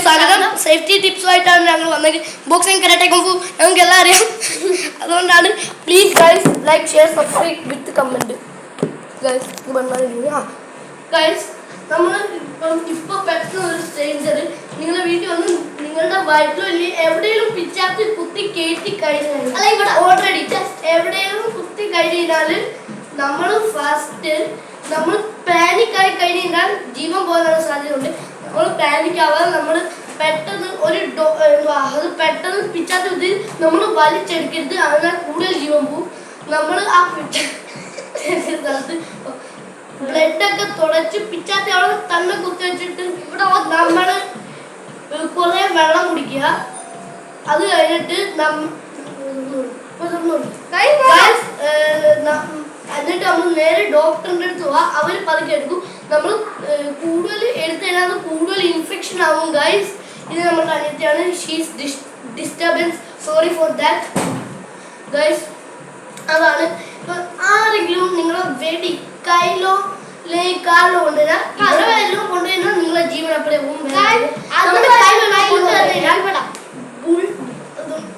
സ്വാഗതം. സേഫ്റ്റി ടിപ്സുമായിട്ടാണ് ഞങ്ങൾ വന്നത്. ബോക്സിംഗ് കരാട്ടെ കുംഫു ഞങ്ങൾക്ക് എല്ലാം അറിയാം. അതുകൊണ്ടാണ് please guys like share subscribe with comment guys. Guys നമ്മൾ ഇപ്പോൾ പെട്ടെന്ന് ഒരു സ്ട്രേഞ്ചർ നിങ്ങളുടെ വീട്ടിൽ വന്ന് നിങ്ങളുടെ വയറ്റിലോ അല്ലെങ്കിൽ എവിടെയെങ്കിലും പിച്ചാത്തി കുത്തി കയറ്റി കഴിഞ്ഞാൽ ഓൾറെഡി എവിടെയെങ്കിലും കുത്തി കഴിഞ്ഞാൽ നമ്മൾ ഫസ്റ്റ് നമ്മൾ പാനിക്കായി കഴിഞ്ഞാൽ ജീവൻ പോകാനുള്ള സാധ്യതയുണ്ട്. നമ്മൾ പാനിക്കാവാതെ നമ്മൾ പെട്ടെന്ന് അത് പെട്ടെന്ന് പിച്ചാത്തി കുത്തി നമ്മൾ വലിച്ചെടുക്കരുത്. അതിനാൽ കൂടുതൽ ജീവൻ പോവും. നമ്മൾ ആ സ്ഥലത്ത് ബ്ലഡൊക്കെ തുടച്ച് പിച്ചാത്തി അവിടെ തന്നെ കുത്തി വെച്ചിട്ട് ഇവിടെ നമ്മൾ കുറേ വെള്ളം കുടിക്കുക. അത് കഴിഞ്ഞിട്ട് എന്നിട്ട് നമ്മൾ നേരെ ഡോക്ടറിൻ്റെ അടുത്ത് പോവാ. അവർ പതുക്കെ എടുക്കും. നമ്മൾ കൂടുതൽ എടുത്തു കഴിഞ്ഞാൽ കൂടുതൽ ഇൻഫെക്ഷൻ ആവും ഗൈസ്. ഇത് നമ്മുടെ അനിയത്തിയാണ്. She's disturbance. Sorry for that guys. അതാണ് ആരെങ്കിലും നിങ്ങളെ വെടി കയ്യിലോ അല്ലെങ്കിൽ കാലിലോ കൊണ്ടുവരാം. എല്ലാം കൊണ്ടുവരുന്നാൽ നിങ്ങളെ ജീവൻ അപ്പഴേ പോകും.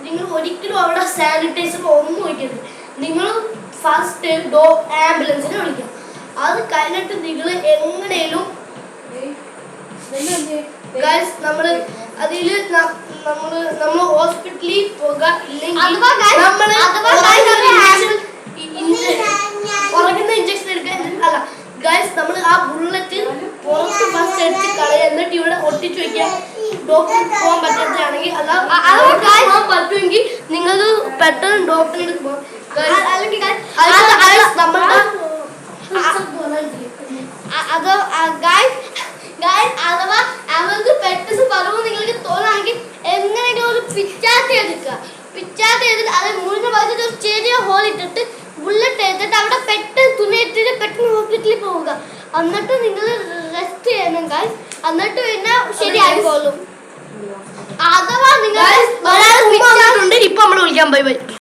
നിങ്ങൾ ഒരിക്കലും അവിടെ സാനിറ്റൈസർ ഒന്നും വയ്ക്കരുത്. നിങ്ങൾ ഫസ്റ്റ് ആംബുലൻസിനെ വിളിക്കാം. അത് കഴിഞ്ഞിട്ട് നിങ്ങൾ എങ്ങനെയും നമ്മൾ അതിൽ നമ്മൾ ഹോസ്പിറ്റലിൽ പോകാം. ഇല്ലെങ്കിൽ ഉറങ്ങുന്ന ഇഞ്ചക്ഷൻ എടുക്കാൻ അല്ല ഗൈസ്. നമ്മൾ ആ ബുള്ളറ്റ് പുറത്ത് ഫസ്റ്റ് എടുത്ത് കളയുക. എന്നിട്ട് ഇവിടെ ഒട്ടിച്ചു വയ്ക്കുക. ഡോക്ടറിൽ പോകാൻ പറ്റാത്തതാണെങ്കിൽ അല്ല പോകാൻ പറ്റുമെങ്കിൽ നിങ്ങൾക്ക് പെട്ടെന്ന് ഡോക്ടറിൻ്റെ അടുത്ത് പോകാം. അഥവാ അവർക്ക് പെട്ടെന്ന് പറയുമ്പോൾ നിങ്ങൾക്ക് തോന്നുകയാണെങ്കിൽ എങ്ങനെയെങ്കിലും ഒരു പിച്ചാത്തി എടുക്കുക. പിച്ചാത്തി എടുത്തിട്ട് അത് മുഴുവൻ ഭാഗത്ത് ഒരു ചെറിയ ഹോൾ ഇട്ടിട്ട് ബുള്ളറ്റ് എടുത്തിട്ട് അവിടെ പെട്ടെന്ന് തുണി ഇട്ടിട്ട് പെട്ടെന്ന് ഹോസ്പിറ്റലിൽ പോവുക. എന്നിട്ട് നിങ്ങൾ റെസ്റ്റ് ചെയ്യണം ഗൈസ്. എന്നിട്ട് പിന്നെ ശരിയായിക്കോളും. അഥവാ നിങ്ങൾ ഇപ്പൊ നമ്മൾ വിളിക്കാൻ പോയി.